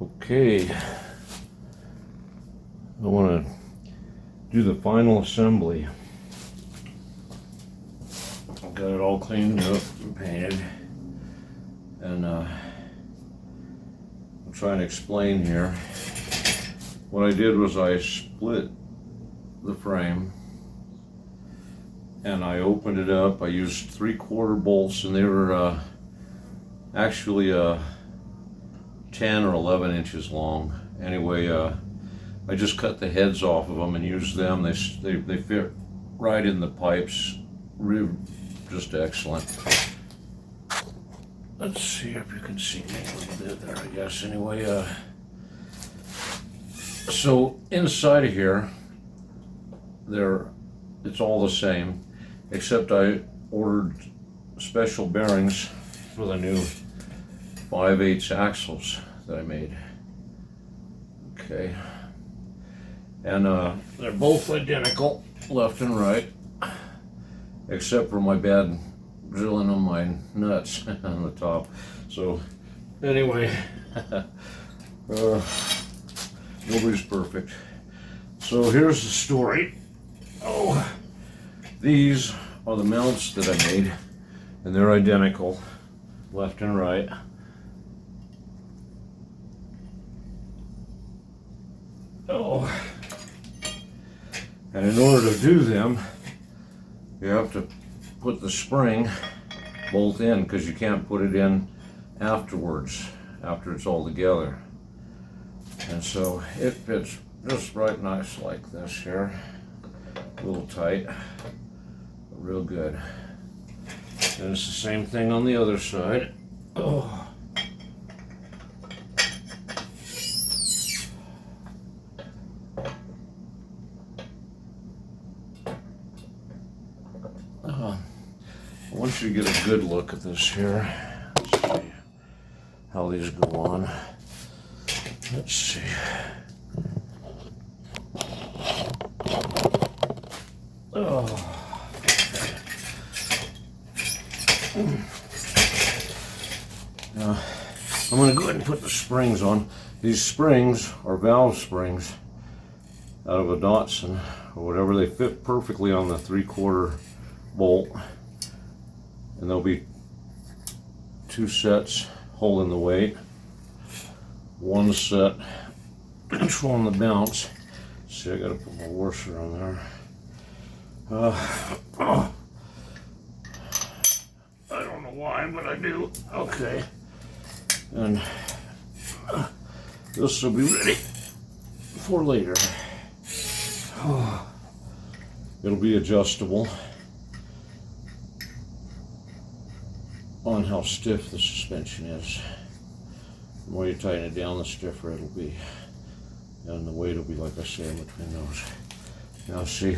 Okay, I want to do the final assembly. I've got it all cleaned up and painted, and I'll try and explain here. What I did was I split the frame and I opened it up. I used 3/4 bolts, and they were actually 10 or 11 inches long. Anyway, I just cut the heads off of them and used them. They fit right in the pipes. Just excellent. Let's see if you can see me a little bit there, I guess. Anyway, so inside of here, it's all the same, except I ordered special bearings for the new 5/8 axles that I made. Okay, and they're both identical, left and right, except for my bad drilling on my nuts on the top. So anyway, nobody's perfect. So here's the story. Oh, these are the mounts that I made, and they're identical, left and right. Oh, and in order to do them, you have to put the spring bolt in, because you can't put it in afterwards, after it's all together. And so it fits just right nice like this here. A little tight, but real good. And it's the same thing on the other side. Oh. I want you to get a good look at this here. Let's see how these go on. Let's see. Oh. Now, I'm going to go ahead and put the springs on. These springs are valve springs out of a Dotson or whatever. They fit perfectly on the 3/4 bolt, and there'll be 2 sets holding the weight, 1 set controlling the bounce. See, I gotta put my washer on there. I don't know why, but I do. Okay, and this will be ready for later. It'll be adjustable on how stiff the suspension is. The more you tighten it down, the stiffer it'll be, and the weight will be, like I say, in between those. Now see,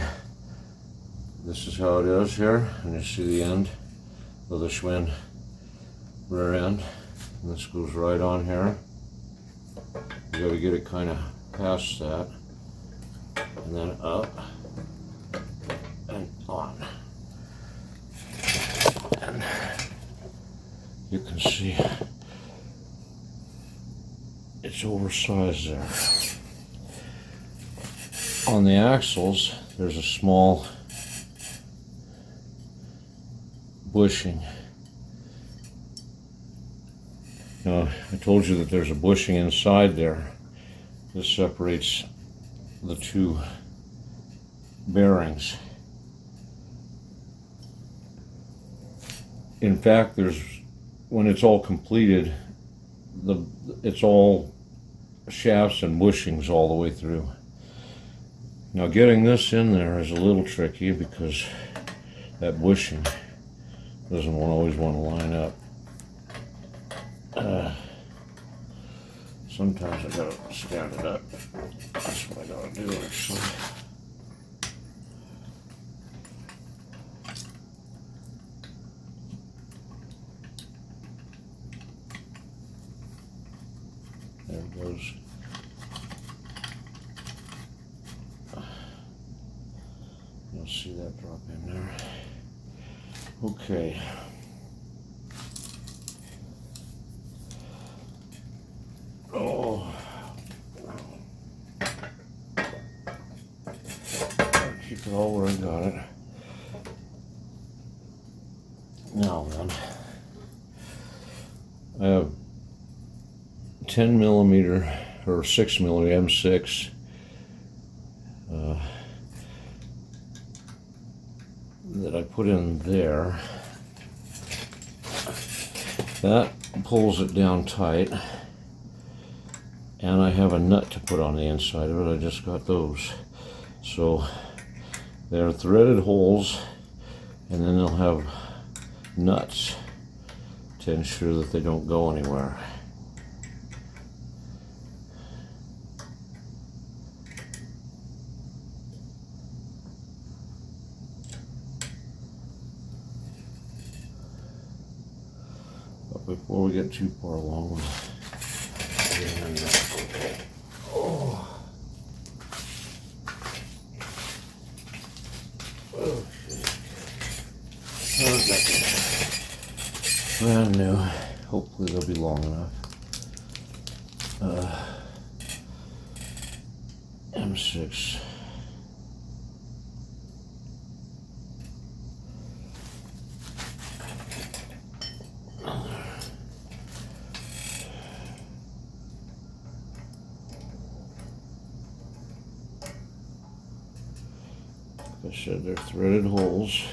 this is how it is here, and you see the end of the Schwinn rear end, and this goes right on here. You got to get it kind of past that, and then up and on, and you can see it's oversized there. On the axles, there's a small bushing. Now, I told you that there's a bushing inside there. This separates the 2 bearings. In fact, when it's all completed, it's all shafts and bushings all the way through. Now, getting this in there is a little tricky because that bushing doesn't always want to line up. Sometimes I gotta stand it up. That's what I gotta do, actually. There it goes. You'll see that drop in there. Okay. Oh. keep it all where I got it. Now then, I have 10 millimeter or 6 millimeter M6 that I put in there. That pulls it down tight, and I have a nut to put on the inside of it. I just got those. So they're threaded holes, and then they'll have nuts to ensure that they don't go anywhere. But before we get too far along, we'll get in there. Oh. Okay. Brand new. Hopefully they'll be long enough. M6. Like I said, they're threaded holes.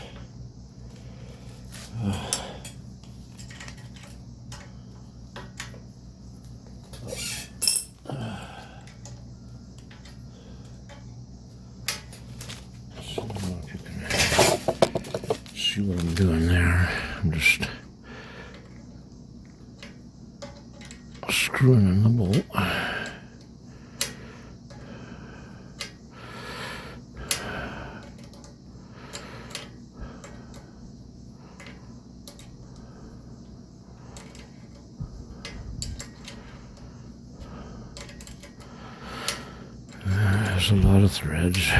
See what I'm doing there. I'm just screwing in the bolt. There's a lot of threads.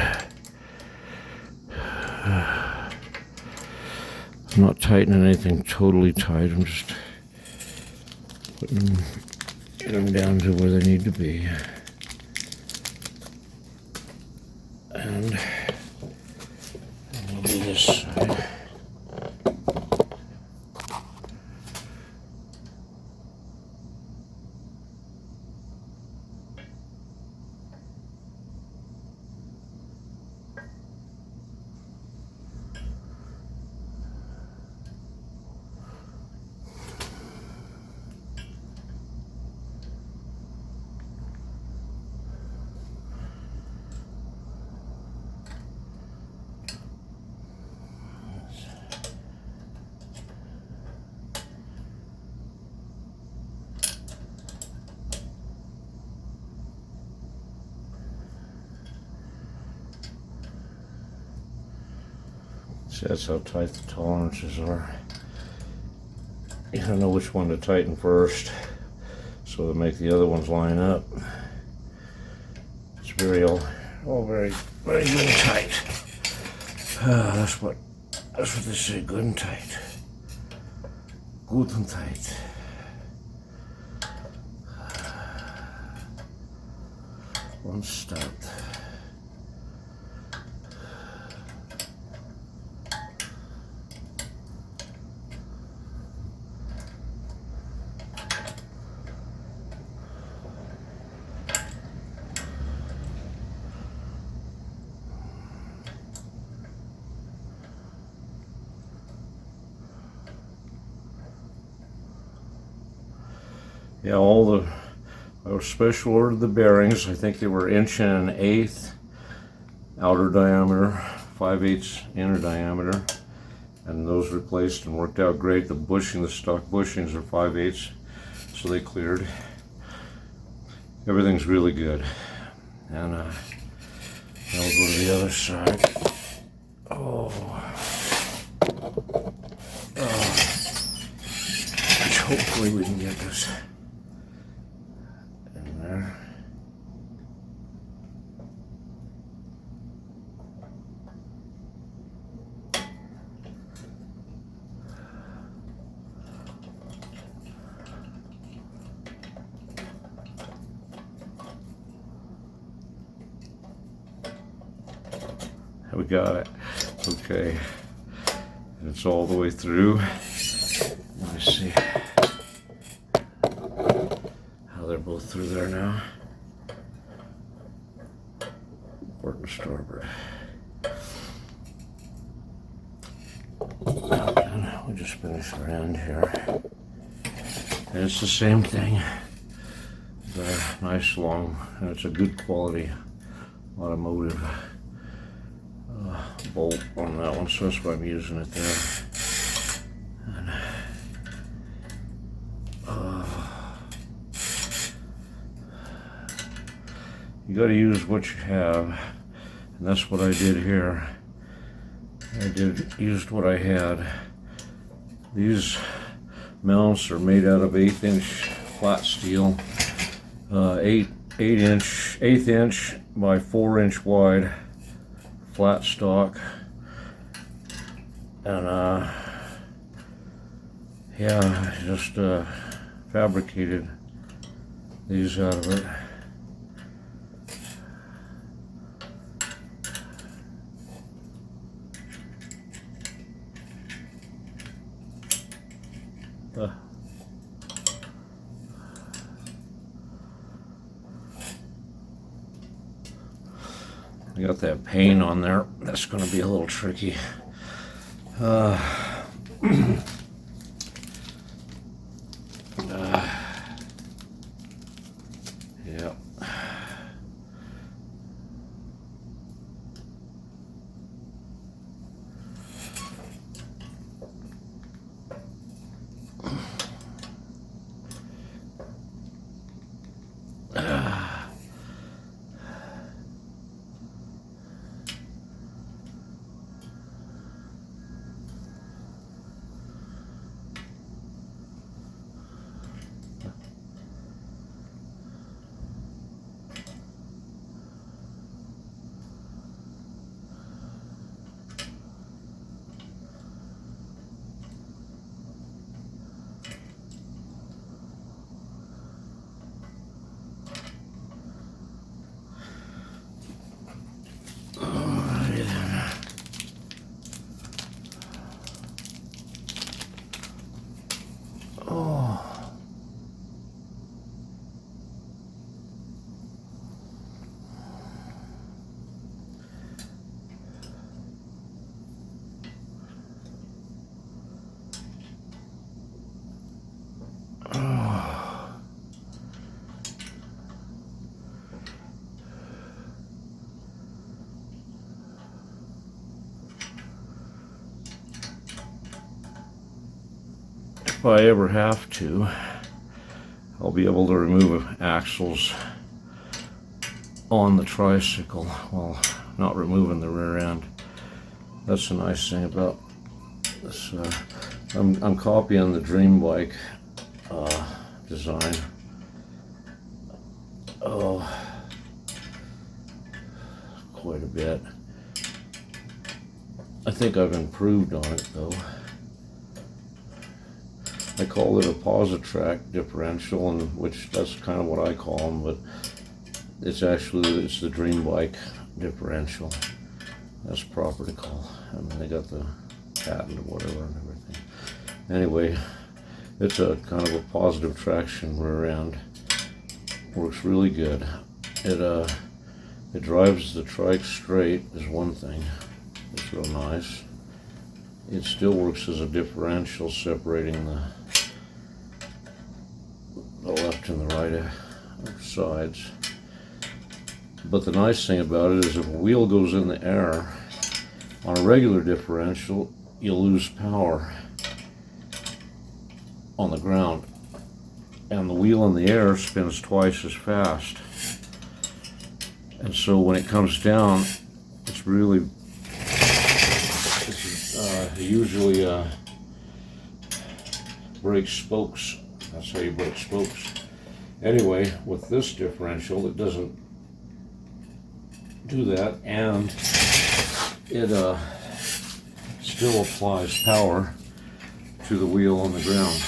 I'm not tightening anything totally tight. I'm just putting them down to where they need to be. And we'll do this side. See, that's how tight the tolerances are. You don't know which one to tighten first, so to make the other ones line up. It's all very good and tight. That's what they say, good and tight. Good and tight. One stop. Yeah, I special ordered the bearings. I think they were 1 1/8" outer diameter, 5/8 inner diameter, and those replaced and worked out great. The bushing, the stock bushings are 5/8, so they cleared. Everything's really good. And now we'll go to the other side. Which hopefully we can get this in there. we got it. Okay. And it's all the way through. Let me see how they're both through there now. Port and starboard. And we just finished our end here. And it's the same thing. The nice long, and it's a good quality automotive bolt on that one, so that's why I'm using it there. And, you got to use what you have, and that's what I did here. Used what I had. These mounts are made out of 1/8 inch flat steel, 1/8 inch by 4 inch wide flat stock, and yeah, just fabricated these out of it. I got that paint on there. That's going to be a little tricky. Yeah. If I ever have to, I'll be able to remove axles on the tricycle while not removing the rear end. That's the nice thing about this. I'm copying the Dream Bike design. Oh, quite a bit. I think I've improved on it though. I call it a Positrack differential, and which that's kind of what I call them, but it's the Dream Bike differential. That's proper to call. I mean, they got the patent or whatever and everything. Anyway, it's a kind of a positive traction rear end. Works really good. It drives the trike straight is one thing. It's real nice. It still works as a differential, separating the left and the right sides. But the nice thing about it is if a wheel goes in the air, on a regular differential, you'll lose power on the ground. And the wheel in the air spins twice as fast. And so when it comes down, it's really, usually breaks spokes. That's how you break spokes. Anyway, with this differential, it doesn't do that, and it still applies power to the wheel on the ground.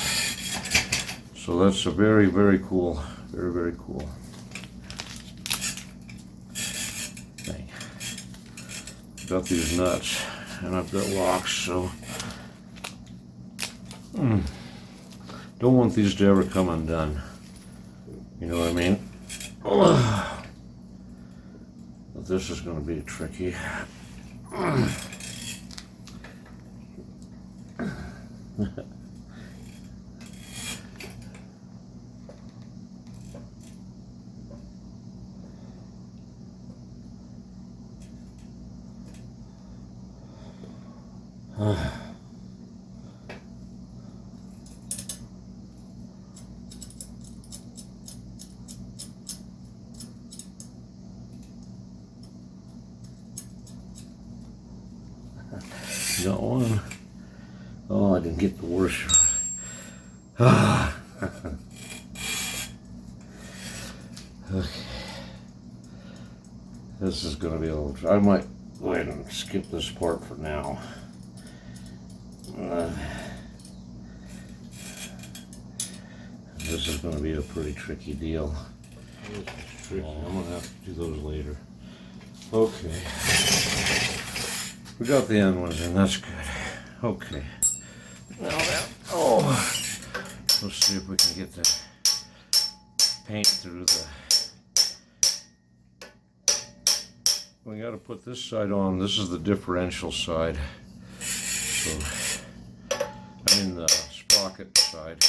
So that's a very, very cool, very, very cool thing. got these nuts and I've got locks, so don't want these to ever come undone. You know what I mean? But this is going to be tricky. Got one. Oh, I didn't get the worst. Okay. This is going to be a little. I might go ahead and skip this part for now. This is going to be a pretty tricky deal. It's tricky. I'm going to have to do those later. Okay. We got the end ones in, that's good. Okay. Now that, let's see if we can get the paint through the. We got to put this side on. This is the differential side. So, I mean the sprocket side.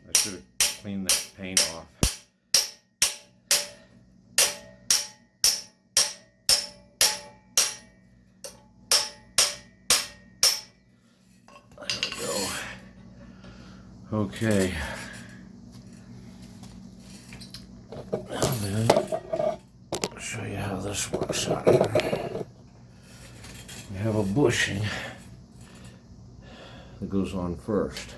I should have cleaned that paint off. There we go. Okay. Now then, I'll show you how this works out here. We have a bushing that goes on first.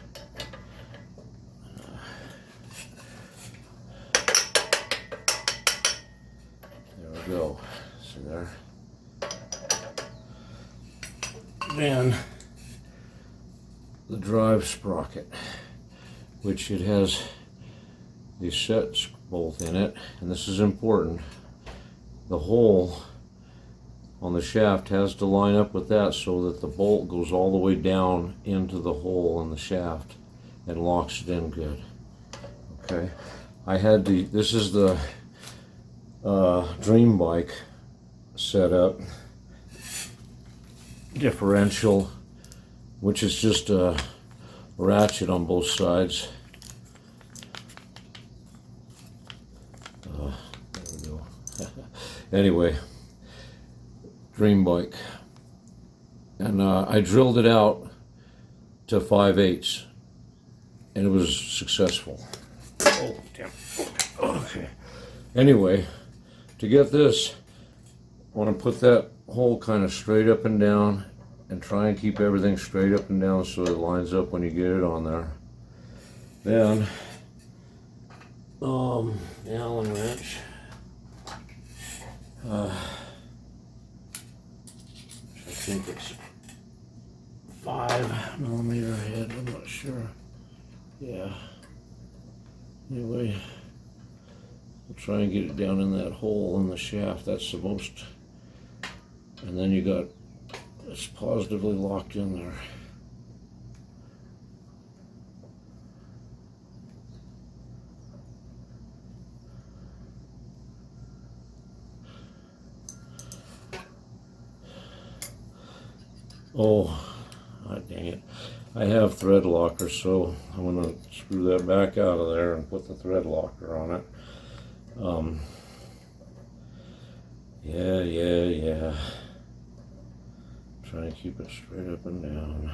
Go. See there? Then the drive sprocket, which it has these sets bolt in it, and this is important. The hole on the shaft has to line up with that so that the bolt goes all the way down into the hole in the shaft and locks it in good. Okay. I had the, this is the dream bike setup, differential, which is just a ratchet on both sides. There we go. Anyway, dream bike, and I drilled it out to 5/8, and it was successful. Oh damn. Okay. Anyway. To get this, I want to put that hole kind of straight up and down and try and keep everything straight up and down so it lines up when you get it on there. Then, the Allen wrench. I think it's 5mm head, I'm not sure. Yeah. Anyway. We'll try and get it down in that hole in the shaft. That's the most, and then you got, it's positively locked in there. Oh, dang it. I have thread locker, so I'm going to screw that back out of there and put the thread locker on it. Yeah. Try and keep it straight up and down.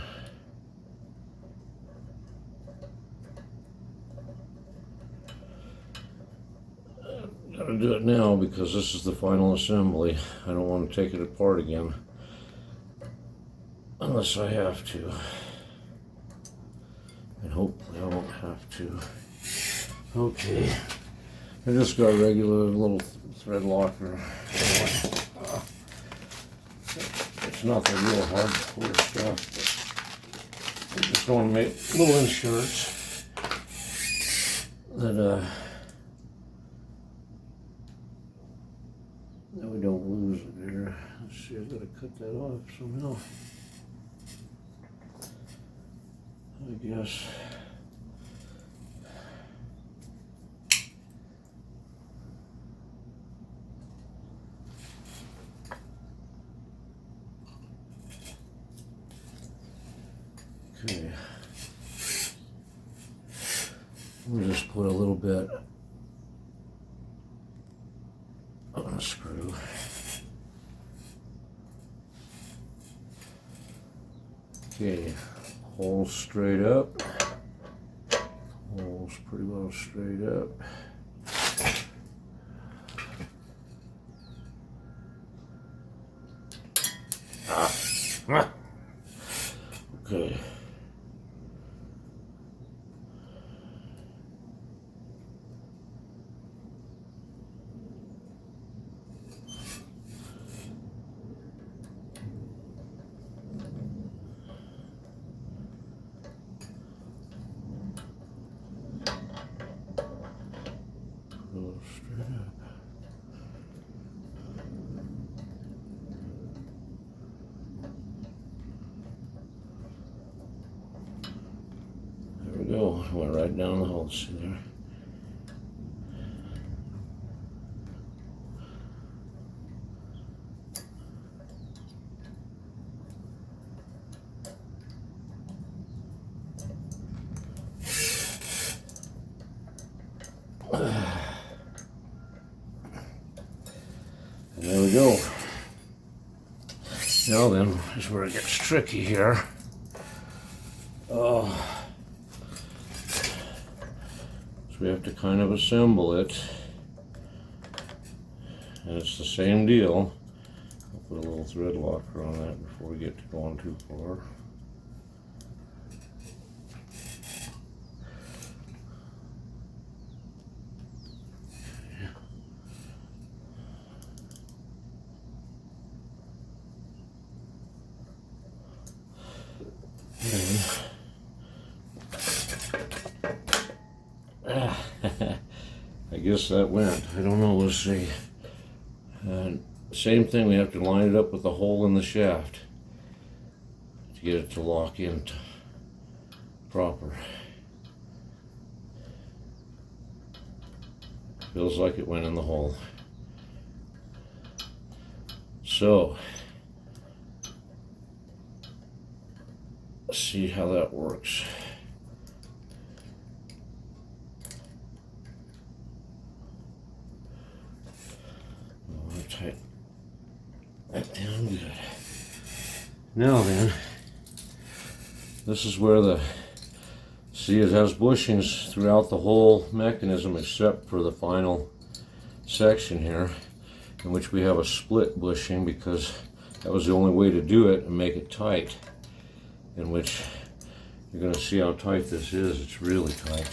Gotta do it now because this is the final assembly. I don't want to take it apart again unless I have to. And hopefully I won't have to. Okay. I just got a regular little thread locker. It's not the real hardcore stuff, Just want to make little inserts that we don't lose it here. Let's see, I've got to cut that off somehow. I guess. Okay. We'll just put a little bit on a screw. Okay, holes straight up. Holes pretty well straight up. Okay. Straight up. There we go. Went right down the hole. See there? And there we go. Now then, is where it gets tricky here. So we have to kind of assemble it. And it's the same deal. I'll put a little thread locker on that before we get to going too far. I guess that went. I don't know. We'll see. Same thing. We have to line it up with the hole in the shaft to get it to lock in proper. Feels like it went in the hole. So let's see how that works. Tighten that down good. Now then, this is where see, it has bushings throughout the whole mechanism except for the final section here, in which we have a split bushing because that was the only way to do it and make it tight, in which you're going to see how tight this is. It's really tight.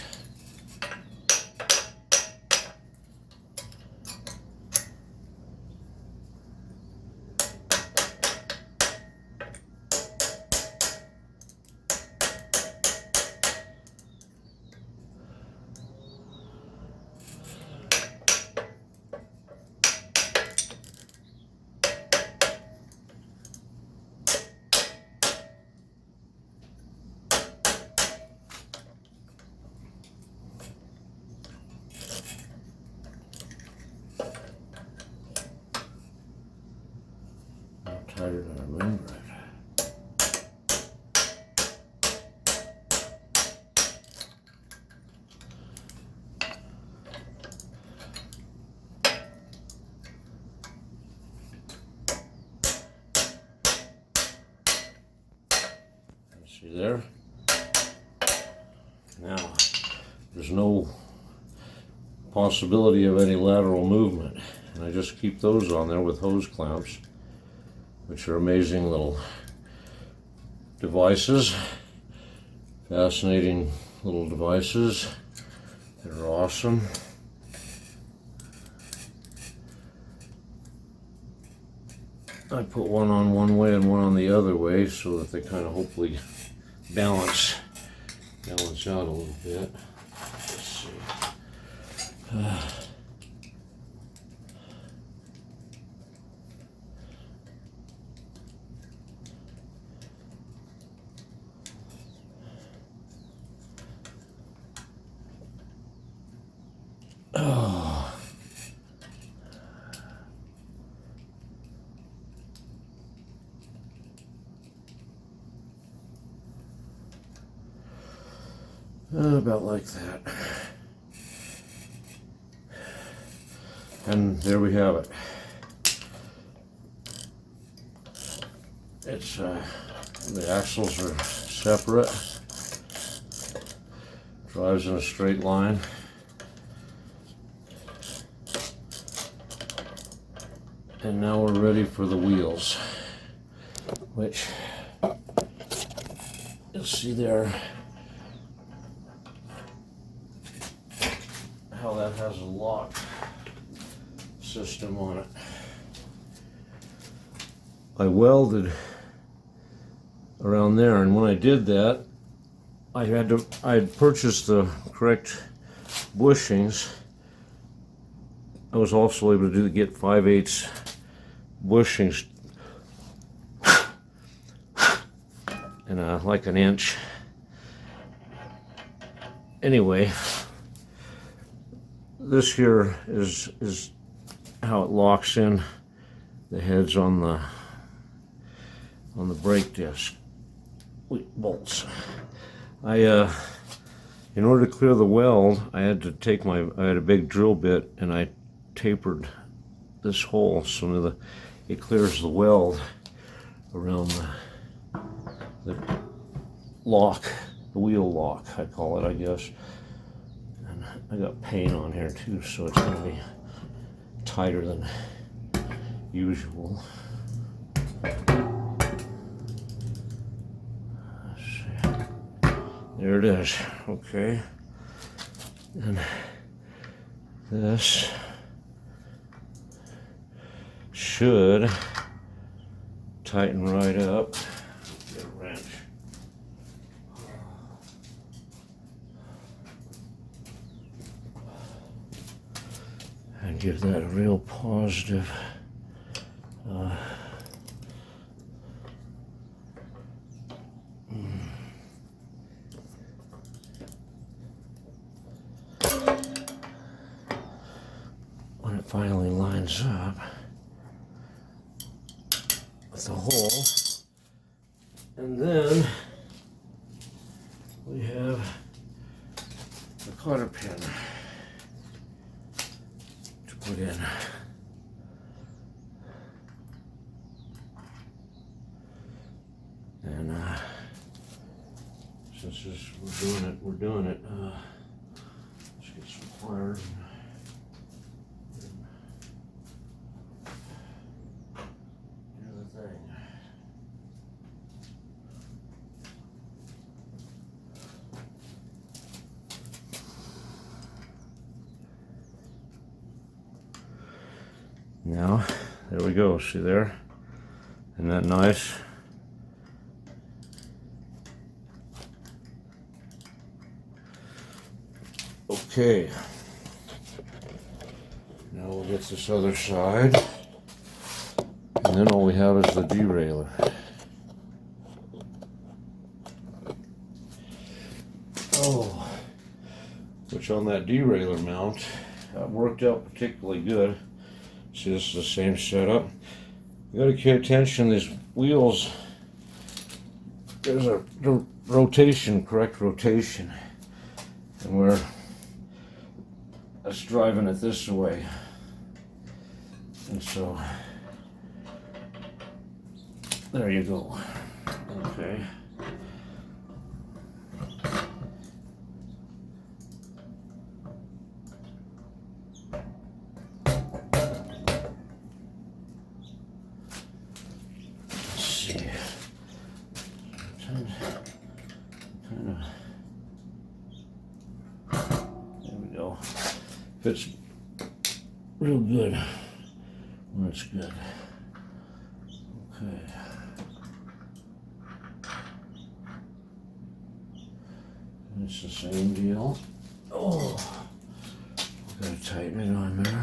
Tighter than I remember it. See there? Now, there's no possibility of any lateral movement, and I just keep those on there with hose clamps, which are amazing little devices, fascinating little devices that are awesome. I put one on one way and one on the other way so that they kind of hopefully balance out a little bit. Let's see. Oh. About like that. And there we have it. It's the axles are separate. Drives in a straight line. And now we're ready for the wheels, which you'll see there how that has a lock system on it. I welded around there, and when I did that, I had purchased the correct bushings. I was also able to get 5/8 bushings and like an inch. Anyway, this here is how it locks in the heads on the brake disc bolts. In order to clear the weld, I had to take I had a big drill bit, and I tapered this hole so that it clears the weld around the lock, the wheel lock, I call it, I guess. And I got paint on here too, so it's going to be tighter than usual. Let's see. There it is. Okay. And this should tighten right up. Get a wrench. And give that a real positive when it finally lines up with the hole. And then we have the cotter pin to put in. And since we're doing it, let's get some pliers. Now, there we go, see there? Isn't that nice? Okay. Now we'll get this other side. And then all we have is the derailleur. Oh, which on that derailleur mount worked out particularly good. See, this is the same setup. You got to pay attention. These wheels, there's a rotation, correct rotation, and that's driving it this way, and so there you go. Okay. Fits real good when it's good. Okay. It's the same deal. Oh, gotta tighten it on there.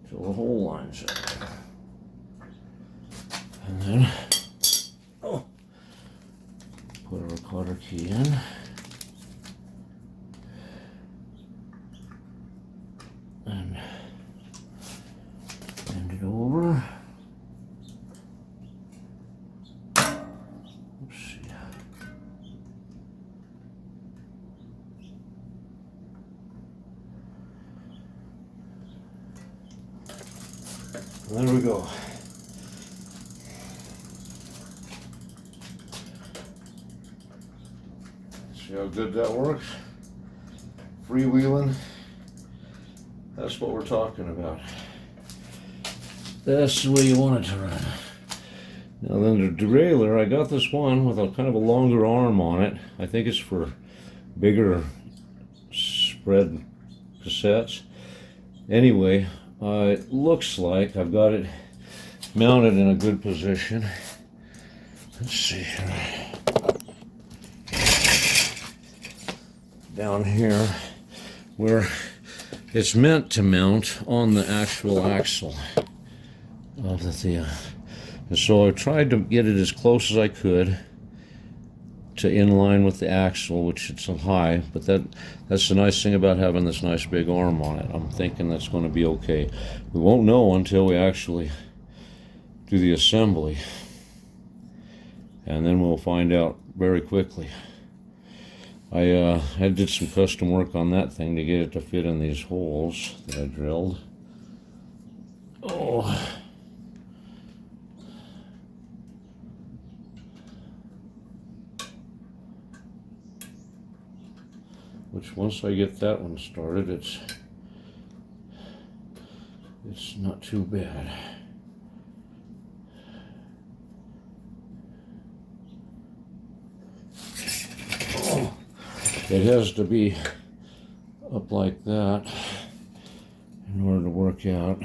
Till the hole lines up. And then, oh, put a recorder key in. And bend it over. Let's see. There we go. See how good that works? Freewheeling. That's what we're talking about. That's the way you want it to run. Now then the derailleur, I got this one with a kind of a longer arm on it. I think it's for bigger spread cassettes. Anyway, it looks like I've got it mounted in a good position. Let's see here. Down here where it's meant to mount on the actual axle of the Thea. And so I tried to get it as close as I could to in line with the axle, which it's high, but that's the nice thing about having this nice big arm on it. I'm thinking that's going to be okay. We won't know until we actually do the assembly, and then we'll find out very quickly. I did some custom work on that thing to get it to fit in these holes that I drilled. Oh. Which once I get that one started, it's not too bad. Oh. It has to be up like that in order to work out.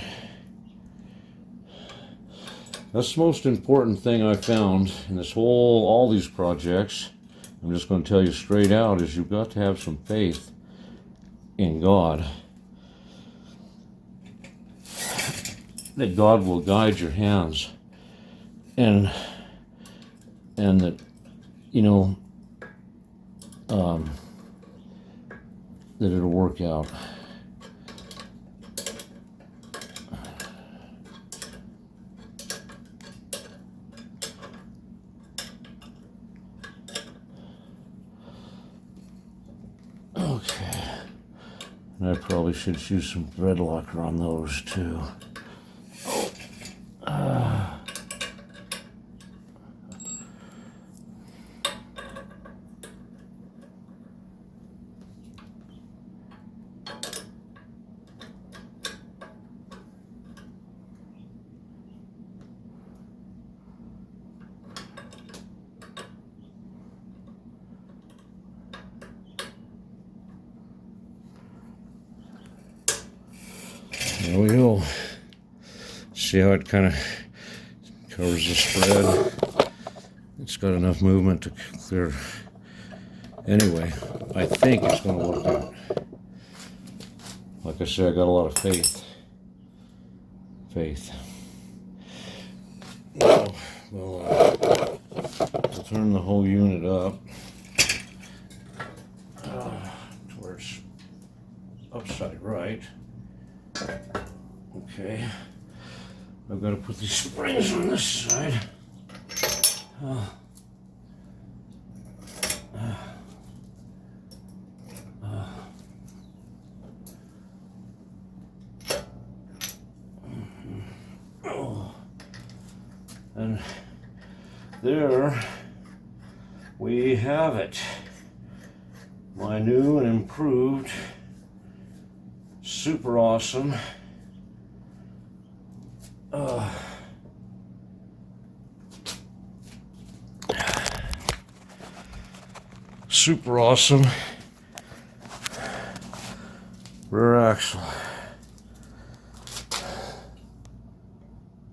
That's the most important thing I found in this all these projects. I'm just going to tell you straight out, is you've got to have some faith in God. That God will guide your hands. And that, you know, that it'll work out. Okay. And I probably should use some thread locker on those too. There we go. See how it kind of covers the spread? It's got enough movement to clear. Anyway, I think it's going to work out. Like I said, I got a lot of faith. Now, we'll turn the whole unit up towards upside right. Okay, I've got to put these springs on this side. And there we have it. My new and improved, super awesome rear axle.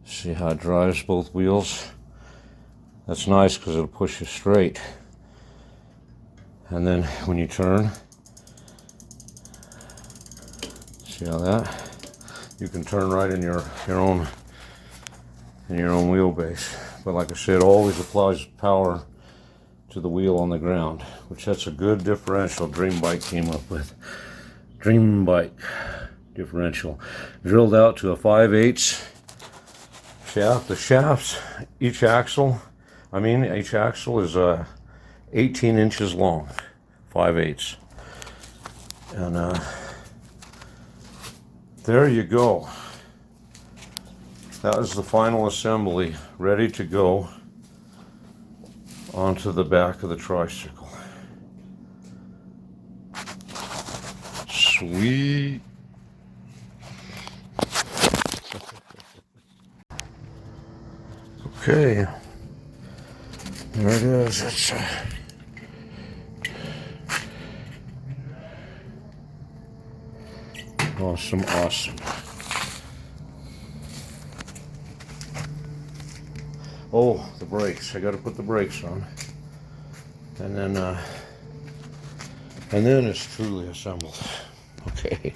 See how it drives both wheels? That's nice because it'll push you straight. And then when you turn, see how that? You can turn right in your own wheelbase. But like I said, always applies power to the wheel on the ground, which that's a good differential Dream Bike came up with. Dream Bike differential. Drilled out to a 5/8 shaft. The shafts, each axle is 18 inches long, 5/8. And there you go. That is the final assembly, ready to go onto the back of the tricycle. Sweet. Okay, there it is. It's awesome, awesome. Oh, the brakes. I got to put the brakes on. And then it's truly assembled. Okay.